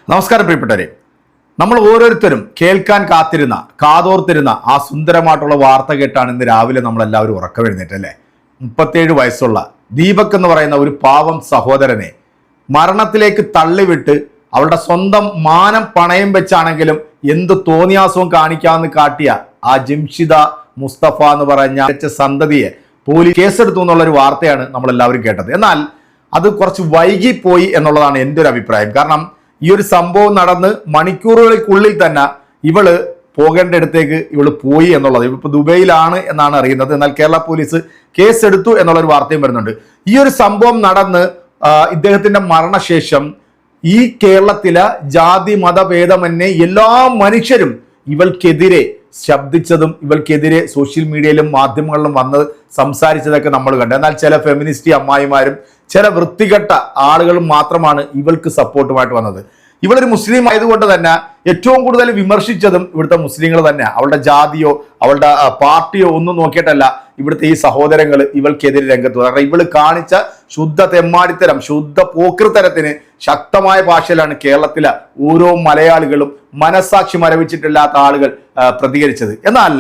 നമസ്കാരം പ്രിയപ്പെട്ടവരെ, നമ്മൾ ഓരോരുത്തരും കേൾക്കാൻ കാതോർത്തിരുന്ന ആ സുന്ദരമായിട്ടുള്ള വാർത്ത കേട്ടാണ് ഇന്ന് രാവിലെ നമ്മളെല്ലാവരും ഉറക്കമെഴുന്നേറ്റല്ലേ. 37 വയസ്സുള്ള ദീപക് എന്ന് പറയുന്ന ഒരു പാവം സഹോദരനെ മരണത്തിലേക്ക് തള്ളിവിട്ട് അവളുടെ സ്വന്തം മാനം പണയം വെച്ചാണെങ്കിലും എന്ത് തോന്നിയാസവും കാണിക്കാമെന്ന് കാട്ടിയ ആ ജംഷിദ മുസ്തഫ എന്ന് പറഞ്ഞ സന്തതിയെ പോലീസ് കേസെടുത്തു എന്നുള്ളൊരു വാർത്തയാണ് നമ്മളെല്ലാവരും കേട്ടത്. എന്നാൽ അത് കുറച്ച് വൈകിപ്പോയി എന്നുള്ളതാണ് എൻ്റെ ഒരു അഭിപ്രായം. കാരണം ഈ ഒരു സംഭവം നടന്ന് മണിക്കൂറുകൾക്കുള്ളിൽ തന്നെ ഇവള് പോകേണ്ട ഇടത്തേക്ക് ഇവള് പോയി എന്നുള്ളത്, ഇപ്പൊ ദുബൈയിലാണ് എന്നാണ് അറിയുന്നത്. എന്നാൽ കേരള പോലീസ് കേസെടുത്തു എന്നുള്ളൊരു വാർത്തയും വരുന്നുണ്ട്. ഈ ഒരു സംഭവം നടന്ന് ഇദ്ദേഹത്തിന്റെ മരണശേഷം ഈ കേരളത്തിലെ ജാതി മതഭേദമന്യേ എല്ലാ മനുഷ്യരും ഇവൾക്കെതിരെ ശബ്ദിച്ചതും ഇവൾക്കെതിരെ സോഷ്യൽ മീഡിയയിലും മാധ്യമങ്ങളിലും വന്ന് സംസാരിച്ചതൊക്കെ നമ്മൾ കണ്ടു. എന്നാൽ ചില ഫെമിനിസ്റ്റ് അമ്മായിമാരും ചില വൃത്തികെട്ട ആളുകളും മാത്രമാണ് ഇവൾക്ക് സപ്പോർട്ടുമായിട്ട് വന്നത്. ഇവളൊരു മുസ്ലിം ആയതുകൊണ്ട് തന്നെ ഏറ്റവും കൂടുതൽ വിമർശിച്ചതും ഇവിടുത്തെ മുസ്ലിങ്ങൾ തന്നെ. അവളുടെ ജാതിയോ അവളുടെ പാർട്ടിയോ ഒന്നും നോക്കിയിട്ടല്ല ഇവിടുത്തെ ഈ സഹോദരങ്ങൾ ഇവൾക്കെതിരെ രംഗത്ത് വന്നത്. കാരണം ഇവള് കാണിച്ച ശുദ്ധ തെമ്മാടിത്തരം, ശുദ്ധ പോക്കൃത്തരത്തിന് ശക്തമായ ഭാഷയിലാണ് കേരളത്തിലെ ഓരോ മലയാളികളും മനസാക്ഷി മരവിച്ചിട്ടില്ലാത്ത ആളുകൾ പ്രതികരിച്ചത്. എന്നാൽ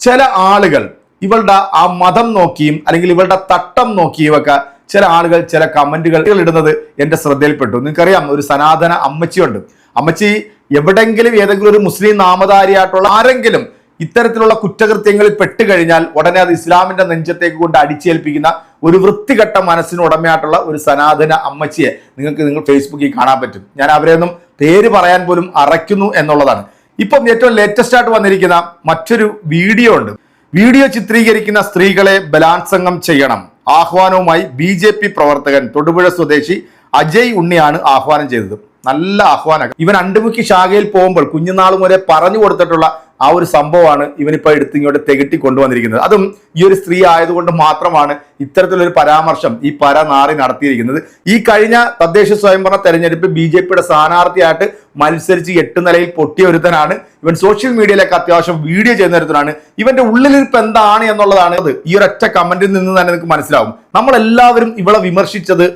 ചില ആളുകൾ ഇവളുടെ ആ മതം നോക്കിയും അല്ലെങ്കിൽ ഇവളുടെ തട്ടം നോക്കിയും ഒക്കെ ചില ആളുകൾ ചില കമന്റുകൾ ഇടുന്നത് എൻ്റെ ശ്രദ്ധയിൽപ്പെട്ടു. നിങ്ങൾക്കറിയാം, ഒരു സനാതന അമ്മച്ചിയുണ്ട്. അമ്മച്ചി എവിടെങ്കിലും ഏതെങ്കിലും ഒരു മുസ്ലിം നാമധാരിയായിട്ടുള്ള ആരെങ്കിലും ഇത്തരത്തിലുള്ള കുറ്റകൃത്യങ്ങളിൽ പെട്ടുകഴിഞ്ഞാൽ ഉടനെ അത് ഇസ്ലാമിന്റെ നെഞ്ചത്തേക്ക് കൊണ്ട് അടിച്ചേൽപ്പിക്കുന്ന ഒരു വൃത്തികെട്ട മനസ്സിന് ഉടമയായിട്ടുള്ള ഒരു സനാതന അമ്മച്ചിയെ നിങ്ങൾ ഫേസ്ബുക്കിൽ കാണാൻ പറ്റും. ഞാൻ അവരെയൊന്നും പേര് പറയാൻ പോലും അറയ്ക്കുന്നു എന്നുള്ളതാണ്. ഇപ്പം ഏറ്റവും ലേറ്റസ്റ്റ് ആയിട്ട് വന്നിരിക്കുന്ന മറ്റൊരു വീഡിയോ ഉണ്ട്. വീഡിയോ ചിത്രീകരിക്കുന്ന സ്ത്രീകളെ ബലാത്സംഗം ചെയ്യണം ആഹ്വാനവുമായി BJP പ്രവർത്തകൻ തൊടുപുഴ സ്വദേശി അജയ് ഉണ്ണിയാണ് ആഹ്വാനം ചെയ്തത്. നല്ല ആഹ്വാനം. ഇവൻ അണ്ടുമുഖി ശാഖയിൽ പോകുമ്പോൾ കുഞ്ഞുനാൾ മുതലേ പറഞ്ഞു കൊടുത്തിട്ടുള്ള ആ ഒരു സംഭവമാണ് ഇവനിപ്പോൾ ഇങ്ങോട്ട് തികട്ടി കൊണ്ടുവന്നിരിക്കുന്നത്. അതും ഈ ഒരു സ്ത്രീ ആയതുകൊണ്ട് മാത്രമാണ് ഇത്തരത്തിലൊരു പരാമർശം ഈ പരനാറി നടത്തിയിരിക്കുന്നത്. ഈ കഴിഞ്ഞ തദ്ദേശ സ്വയംഭരണ തെരഞ്ഞെടുപ്പ് BJPയുടെ സ്ഥാനാർത്ഥിയായിട്ട് മത്സരിച്ച് 8 നിലയിൽ പൊട്ടിയ ഒരുത്തനാണ് ഇവൻ. സോഷ്യൽ മീഡിയയിലൊക്കെ അത്യാവശ്യം വീഡിയോ ചെയ്യുന്ന ഒരുത്തനാണ്. ഇവന്റെ ഉള്ളിലിരിപ്പ് എന്താണ് എന്നുള്ളതാണ് ഈ ഒരൊറ്റ കമന്റിൽ നിന്ന് തന്നെ നിങ്ങൾക്ക് മനസ്സിലാവും. നമ്മളെല്ലാവരും ഇവളെ വിമർശിച്ചത്,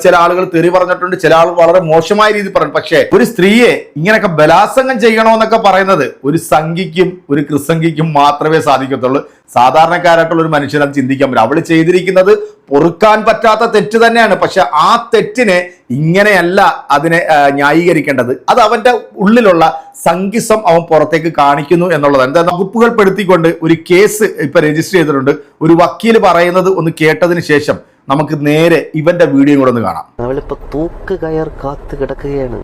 ചില ആളുകൾ തെറി പറഞ്ഞിട്ടുണ്ട്, ചില ആളുകൾ വളരെ മോശമായ രീതിയിൽ പറഞ്ഞു. പക്ഷേ ഒരു സ്ത്രീയെ ഇങ്ങനെയൊക്കെ ബലാത്സംഗം ചെയ്യണമെന്നൊക്കെ പറയുന്നത് ഒരു സംഘിക്കും ഒരു കൃസംഗിക്കും മാത്രമേ സാധിക്കത്തുള്ളൂ. സാധാരണക്കാരായിട്ടുള്ള ഒരു മനുഷ്യനെ ചിന്തിക്കാൻ പറ്റും. അവള് ചെയ്തിരിക്കുന്നത് പൊറുക്കാൻ പറ്റാത്ത തെറ്റ് തന്നെയാണ്. പക്ഷെ ആ തെറ്റിനെ ഇങ്ങനെയല്ല അതിനെ ന്യായീകരിക്കേണ്ടത്. അത് അവന്റെ ഉള്ളിലുള്ള സംഘിസം അവൻ പുറത്തേക്ക് കാണിക്കുന്നു എന്നുള്ളതാണ്. എന്താ വകുപ്പുകൾ പെടുത്തിക്കൊണ്ട് ഒരു കേസ് ഇപ്പൊ രജിസ്റ്റർ ചെയ്തിട്ടുണ്ട്. ഒരു വക്കീൽ പറയുന്നത് ഒന്ന് കേട്ടതിന് ശേഷം നമുക്ക് നേരെ ഇവന്റെ വീഡിയോ കൂടെ ഒന്ന് കാണാം. അവളിപ്പോ തൂക്ക് കയർ കാത്തു കിടക്കുകയാണ്.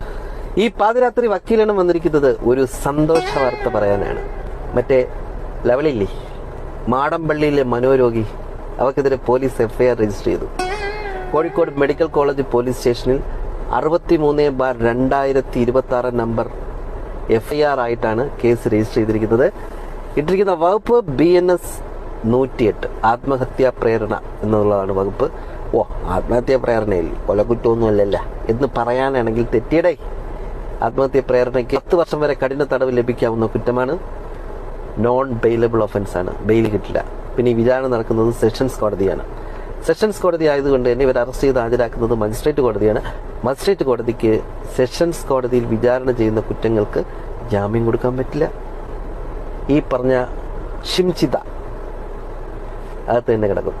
ഈ പാതിരാത്രി വക്കീലാണ് വന്നിരിക്കുന്നത് ഒരു സന്തോഷ വാർത്ത പറയാനാണ്. മറ്റേ ലവളില്ലേ, മാടമ്പള്ളിയിലെ മനോരോഗി, അവക്കെതിരെ പോലീസ് FIR രജിസ്റ്റർ ചെയ്തു. കോഴിക്കോട് മെഡിക്കൽ കോളേജ് പോലീസ് സ്റ്റേഷനിൽ 63/2026 നമ്പർ FIR ആയിട്ടാണ് കേസ് രജിസ്റ്റർ ചെയ്തിരിക്കുന്നത്. ഇട്ടിരിക്കുന്ന വകുപ്പ് BNS 108 ആത്മഹത്യാ പ്രേരണ എന്നുള്ളതാണ് വകുപ്പ്. ആത്മഹത്യാ പ്രേരണയിൽ കൊലക്കുറ്റമൊന്നും അല്ലല്ല എന്ന് പറയാനാണെങ്കിൽ തെറ്റിയടേ. ആത്മഹത്യാ പ്രേരണയ്ക്ക് 10 വർഷം വരെ കഠിന തടവ് ലഭിക്കാവുന്ന കുറ്റമാണ്. നോൺ ബെയിലബിൾ ഒഫൻസ് ആണ്, ബെയിൽ കിട്ടില്ല. പിന്നെ ഈ വിചാരണ നടക്കുന്നത് സെഷൻസ് കോടതിയാണ്. സെഷൻസ് കോടതി ആയതുകൊണ്ട് തന്നെ ഇവർ അറസ്റ്റ് ചെയ്ത് ഹാജരാക്കുന്നത് മജിസ്ട്രേറ്റ് കോടതിയാണ്. മജിസ്ട്രേറ്റ് കോടതിക്ക് സെഷൻസ് കോടതിയിൽ വിചാരണ ചെയ്യുന്ന കുറ്റങ്ങൾക്ക് ജാമ്യം കൊടുക്കാൻ പറ്റില്ല. ഈ പറഞ്ഞ ഷിംചിത അകത്ത് തന്നെ കിടക്കും.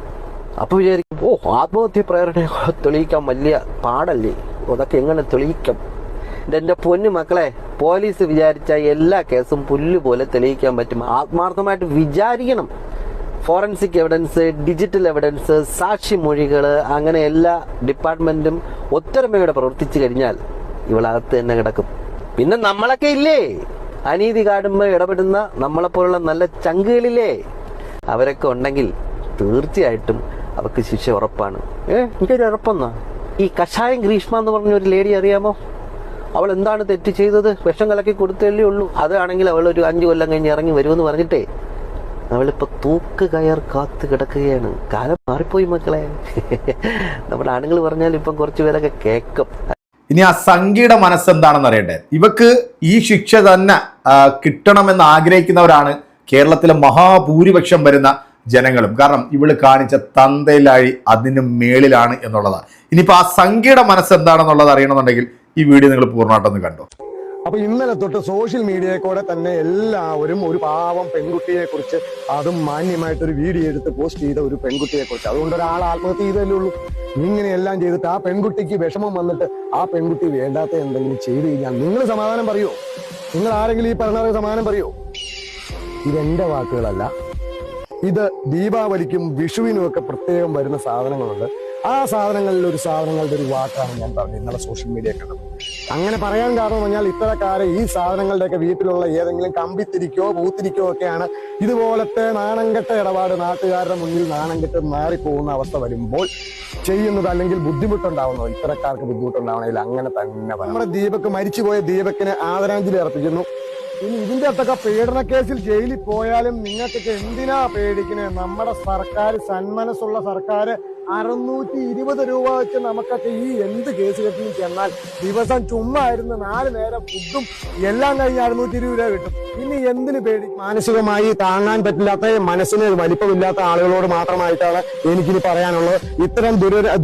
അപ്പൊ വിചാരിക്കും, ആത്മഹത്യ പ്രേരണ തെളിയിക്കാൻ വലിയ പാടല്ലേ, അതൊക്കെ എങ്ങനെ തെളിയിക്കാം? എന്റെ പൊന്നു മക്കളെ, പോലീസ് വിചാരിച്ച എല്ലാ കേസും പുല്ലുപോലെ തെളിയിക്കാൻ പറ്റും. ആത്മാർത്ഥമായിട്ട് വിചാരിക്കണം. ഫോറൻസിക് എവിഡൻസ്, ഡിജിറ്റൽ എവിഡൻസ്, സാക്ഷിമൊഴികൾ, അങ്ങനെ എല്ലാ ഡിപ്പാർട്ട്മെന്റും ഒത്തൊരുമയോടെ പ്രവർത്തിച്ചു കഴിഞ്ഞാൽ ഇവളകത്ത് തന്നെ കിടക്കും. പിന്നെ നമ്മളൊക്കെ ഇല്ലേ, അനീതി കാണുമ്പോൾ ഇടപെടുന്ന നമ്മളെപ്പോലുള്ള നല്ല ചങ്കുകളില്ലേ, അവരൊക്കെ ഉണ്ടെങ്കിൽ തീർച്ചയായിട്ടും അവർക്ക് ശിക്ഷ ഉറപ്പാണ്. എനിക്കൊരു ഉറപ്പൊന്നാ. ഈ കഷായം ഗ്രീഷ്മ എന്ന് പറഞ്ഞ ഒരു ലേഡി അറിയാമോ? അവൾ എന്താണ് തെറ്റ് ചെയ്തത്? വിഷം കലക്കി കൊടുത്തല്ലേ ഉള്ളൂ. അതാണെങ്കിൽ അവൾ ഒരു 5 കൊല്ലം കഴിഞ്ഞ് ഇറങ്ങി വരുമെന്ന് പറഞ്ഞിട്ടേ അവളിപ്പോ തൂക്ക് കയർ കാത്തു കിടക്കുകയാണ്. കാലം മാറിപ്പോയി മക്കളെ. നമ്മുടെ ആണുങ്ങൾ പറഞ്ഞാൽ ഇപ്പം കുറച്ചു പേരൊക്കെ കേൾക്കും. ഇനി ആ സംഘിയുടെ മനസ്സെന്താണെന്ന് അറിയട്ടെ. ഇവക്ക് ഈ ശിക്ഷ തന്നെ കിട്ടണമെന്ന് ആഗ്രഹിക്കുന്നവരാണ് കേരളത്തിലെ മഹാഭൂരിപക്ഷം വരുന്ന ജനങ്ങളും. കാരണം ഇവള് കാണിച്ച തന്തയിലായി അതിന് മേളിലാണ് എന്നുള്ളതാണ്. ഇനിയിപ്പോൾ ആ സംഖ്യയുടെ മനസ്സെന്താണെന്നുള്ളത് അറിയണമെന്നുണ്ടെങ്കിൽ ഈ വീഡിയോ നിങ്ങൾ പൂർണ്ണമായിട്ടൊന്ന് കണ്ടോ. അപ്പൊ ഇന്നലെ തൊട്ട് സോഷ്യൽ മീഡിയയിൽ കൂടെ തന്നെ എല്ലാവരും ഒരു പാവം പെൺകുട്ടിയെ കുറിച്ച്, അതും മാന്യമായിട്ടൊരു വീഡിയോ എടുത്ത് പോസ്റ്റ് ചെയ്ത ഒരു പെൺകുട്ടിയെ കുറിച്ച്, അതുകൊണ്ട് ഒരാൾ ആത്മഹത്യ ചെയ്തല്ലേ ഉള്ളൂ. ഇങ്ങനെയെല്ലാം ചെയ്തിട്ട് ആ പെൺകുട്ടിക്ക് വിഷമം വന്നിട്ട് ആ പെൺകുട്ടി വേണ്ടാത്ത എന്തെങ്കിലും ചെയ്തു കഴിഞ്ഞാൽ നിങ്ങൾ സമാധാനം പറയോ? നിങ്ങൾ ആരെങ്കിലും ഈ പറഞ്ഞ സമാധാനം പറയോ? ഇതെന്റെ വാക്കുകളല്ല, ഇത് ദീപാവലിക്കും വിഷുവിനും ഒക്കെ പ്രത്യേകം വരുന്ന സാധനങ്ങളുണ്ട്. ആ സാധനങ്ങളിൽ ഒരു സാധനങ്ങളുടെ ഒരു വാക്കാണ് ഞാൻ പറഞ്ഞത് ഇന്നലെ സോഷ്യൽ മീഡിയ കണ്ടത്. അങ്ങനെ പറയാൻ കാരണം പറഞ്ഞാൽ ഇത്തരക്കാരെ ഈ സാധനങ്ങളുടെയൊക്കെ വീട്ടിലുള്ള ഏതെങ്കിലും കമ്പിത്തിരിക്കോ പൂത്തിരിക്കോ ഒക്കെയാണ് ഇതുപോലത്തെ നാണംകെട്ട ഇടപാട് നാട്ടുകാരുടെ മുന്നിൽ നാണംകെട്ട് മാറിപ്പോകുന്ന അവസ്ഥ വരുമ്പോൾ ചെയ്യുന്നത്, അല്ലെങ്കിൽ ബുദ്ധിമുട്ടുണ്ടാവുന്നത്, ഇത്തരക്കാർക്ക് ബുദ്ധിമുട്ടുണ്ടാവണമെങ്കിൽ അങ്ങനെ തന്നെ നമ്മുടെ ദീപക്, മരിച്ചുപോയ ദീപക്കിന് ആദരാഞ്ജലി അർപ്പിക്കുന്നു. ഇനി ഇതിന്റെ അകത്തൊക്കെ പീഡന കേസിൽ ജയിലിൽ പോയാലും നിങ്ങൾക്കൊക്കെ എന്തിനാ പേടിക്കണേ? നമ്മുടെ സർക്കാർ, സന്മനസ്സുള്ള സർക്കാർ 620 രൂപ വെച്ച് നമുക്കൊക്കെ ഈ എന്ത് കേസ് കെട്ടിനും ചെന്നാൽ ദിവസം ചുമ്മാ ഇരുന്ന് 4 നേരം ഫുഡും എല്ലാം കഴിഞ്ഞ് 620 രൂപ കിട്ടും. ഇനി എന്തിനു പേടി? മാനസികമായി താങ്ങാൻ പറ്റില്ലാത്ത, മനസ്സിന് വലിപ്പമില്ലാത്ത ആളുകളോട് മാത്രമായിട്ടാണ് എനിക്കിനി പറയാനുള്ളത്. ഇത്തരം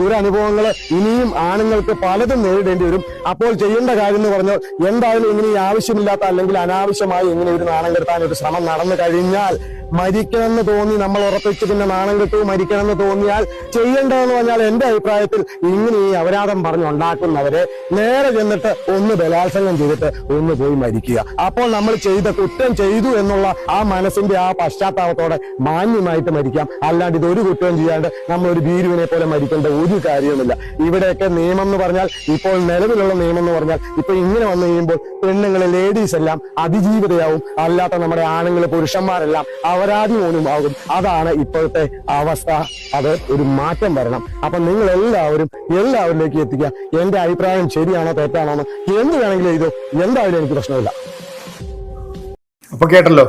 ദുരനുഭവങ്ങൾ ഇനിയും ആണുങ്ങൾക്ക് പലതും നേരിടേണ്ടി വരും. അപ്പോൾ ചെയ്യേണ്ട കാര്യം എന്ന് പറഞ്ഞാൽ, എന്തായാലും ഇങ്ങനെ ഈ ആവശ്യമില്ലാത്ത അല്ലെങ്കിൽ അനാവശ്യമായി ഇങ്ങനെ ഒരു നാണം കെടുത്താൻ ഒരു ശ്രമം നടന്നു കഴിഞ്ഞാൽ, മരിക്കണമെന്ന് തോന്നി നമ്മൾ ഉറപ്പിച്ച് പിന്നെ നാണം കെട്ടു മരിക്കണമെന്ന് തോന്നിയാൽ ചെയ്യേണ്ടതെന്ന് പറഞ്ഞാൽ, എന്റെ അഭിപ്രായത്തിൽ ഇങ്ങനെ ഈ അപരാധം പറഞ്ഞുണ്ടാക്കുന്നവരെ നേരെ ചെന്നിട്ട് ഒന്ന് ബലാത്സംഗം ചെയ്തിട്ട് ഒന്ന് പോയി മരിക്കുക. അപ്പോൾ നമ്മൾ ചെയ്ത കുറ്റം ചെയ്തു എന്നുള്ള ആ മനസ്സിന്റെ ആ പശ്ചാത്താപത്തോടെ മാന്യമായിട്ട് മരിക്കാം. അല്ലാണ്ട് ഇതൊരു കുറ്റവും ചെയ്യാണ്ട് നമ്മൾ ഒരു ഭീരുവിനെ പോലെ മരിക്കേണ്ട ഒരു കാര്യവുമില്ല. ഇവിടെയൊക്കെ നിയമം എന്ന് പറഞ്ഞാൽ, ഇപ്പോൾ നിലവിലുള്ള നിയമം എന്ന് പറഞ്ഞാൽ, ഇപ്പൊ ഇങ്ങനെ വന്നു കഴിയുമ്പോൾ പെണ്ണുങ്ങളെ, ലേഡീസ് എല്ലാം അതിജീവിതയാവും. അല്ലാത്ത നമ്മുടെ ആണുങ്ങൾ, പുരുഷന്മാരെല്ലാം അപരാധി പോലും ആകും. അതാണ് ഇപ്പോഴത്തെ അവസ്ഥ. അത് ഒരു മാറ്റം വരണം. അപ്പൊ നിങ്ങൾ എല്ലാവരിലേക്ക് എത്തിക്കുക. എന്റെ അഭിപ്രായം ശരിയാണോ തെറ്റാണോ എന്ന് എന്ത് വേണമെങ്കിലും ചെയ്തോ, എന്തായാലും എനിക്ക് പ്രശ്നമില്ല. അപ്പൊ കേട്ടല്ലോ,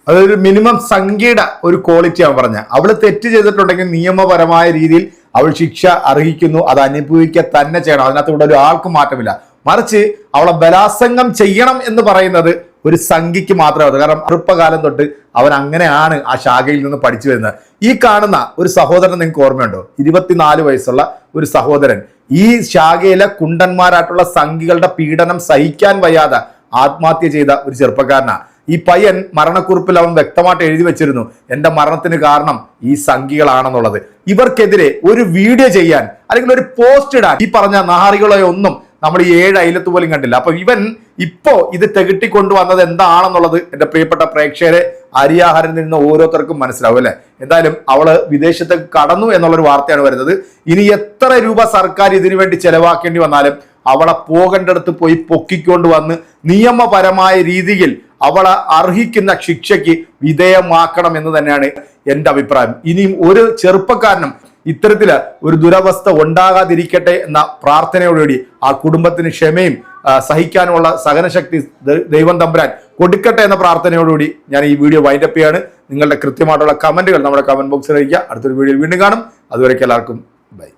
അതൊരു മിനിമം സംഖ്യയുടെ ഒരു ക്വാളിറ്റി ആണ് പറഞ്ഞ. അവള് തെറ്റ് ചെയ്തിട്ടുണ്ടെങ്കിൽ നിയമപരമായ രീതിയിൽ അവൾ ശിക്ഷ അർഹിക്കുന്നു, അത് അനുഭവിക്കുക തന്നെ ചെയ്യണം. അതിനകത്ത് ഇവിടെ ഒരു ആൾക്കും മാറ്റമില്ല. മറിച്ച് അവളെ ബലാത്സംഗം ചെയ്യണം എന്ന് പറയുന്നത് ഒരു സംഖ്യക്ക് മാത്രമേ. കാരണം ചെറുപ്പകാലം തൊട്ട് അവൻ അങ്ങനെയാണ് ആ ശാഖയിൽ നിന്ന് പഠിച്ചു വരുന്നത്. ഈ കാണുന്ന ഒരു സഹോദരൻ നിങ്ങൾക്ക് ഓർമ്മയുണ്ടോ? 24 വയസ്സുള്ള ഒരു സഹോദരൻ ഈ ശാഖയിലെ കുണ്ടന്മാരായിട്ടുള്ള സംഘികളുടെ പീഡനം സഹിക്കാൻ വയ്യാതെ ആത്മഹത്യ ചെയ്ത ഒരു ചെറുപ്പക്കാരനാണ്. ഈ പയ്യൻ മരണക്കുറിപ്പിൽ അവൻ വ്യക്തമായിട്ട് എഴുതി വെച്ചിരുന്നു, എന്റെ മരണത്തിന് കാരണം ഈ സംഘികളാണെന്നുള്ളത്. ഇവർക്കെതിരെ ഒരു വീഡിയോ ചെയ്യാൻ അല്ലെങ്കിൽ ഒരു പോസ്റ്റ് ഇടാൻ ഈ പറഞ്ഞ നാറികളെ ഒന്നും നമ്മൾ ഈ 7 അയലത്ത് പോലും കണ്ടില്ല. അപ്പൊ ഇവൻ ഇപ്പോ ഇത് തെകിട്ടിക്കൊണ്ടുവന്നത് എന്താണെന്നുള്ളത് എന്റെ പ്രിയപ്പെട്ട പ്രേക്ഷകരെ, അരിയാഹാരം നിന്ന് ഓരോരുത്തർക്കും മനസ്സിലാവും അല്ലെ. എന്തായാലും അവള് വിദേശത്തേക്ക് കടന്നു എന്നുള്ളൊരു വാർത്തയാണ് വരുന്നത്. ഇനി എത്ര രൂപ സർക്കാർ ഇതിനു വേണ്ടി ചെലവാക്കേണ്ടി വന്നാലും അവളെ പോകേണ്ടടുത്ത് പോയി പൊക്കിക്കൊണ്ട് വന്ന് നിയമപരമായ രീതിയിൽ അവളെ അർഹിക്കുന്ന ശിക്ഷയ്ക്ക് വിധേയമാക്കണം എന്ന് തന്നെയാണ് എൻ്റെ അഭിപ്രായം. ഇനിയും ഒരു ചെറുപ്പക്കാരനും ഇത്തരത്തില് ഒരു ദുരവസ്ഥ ഉണ്ടാകാതിരിക്കട്ടെ എന്ന പ്രാർത്ഥനയോടുകൂടി ആ കുടുംബത്തിന് ക്ഷമയും സഹിക്കാനുള്ള സഹനശക്തി ദൈവം തമ്പുരാൻ കൊടുക്കട്ടെ എന്ന പ്രാർത്ഥനയോടുകൂടി ഞാൻ ഈ വീഡിയോ വൈൻഡപ്പ് ചെയ്യാണ്. നിങ്ങളുടെ കൃത്യമായിട്ടുള്ള കമന്റുകൾ നമ്മുടെ കമന്റ് ബോക്സിൽ അറിയിക്കുക. അടുത്തൊരു വീഡിയോയിൽ വീണ്ടും കാണും. അതുവരേക്കും എല്ലാവർക്കും ബൈ.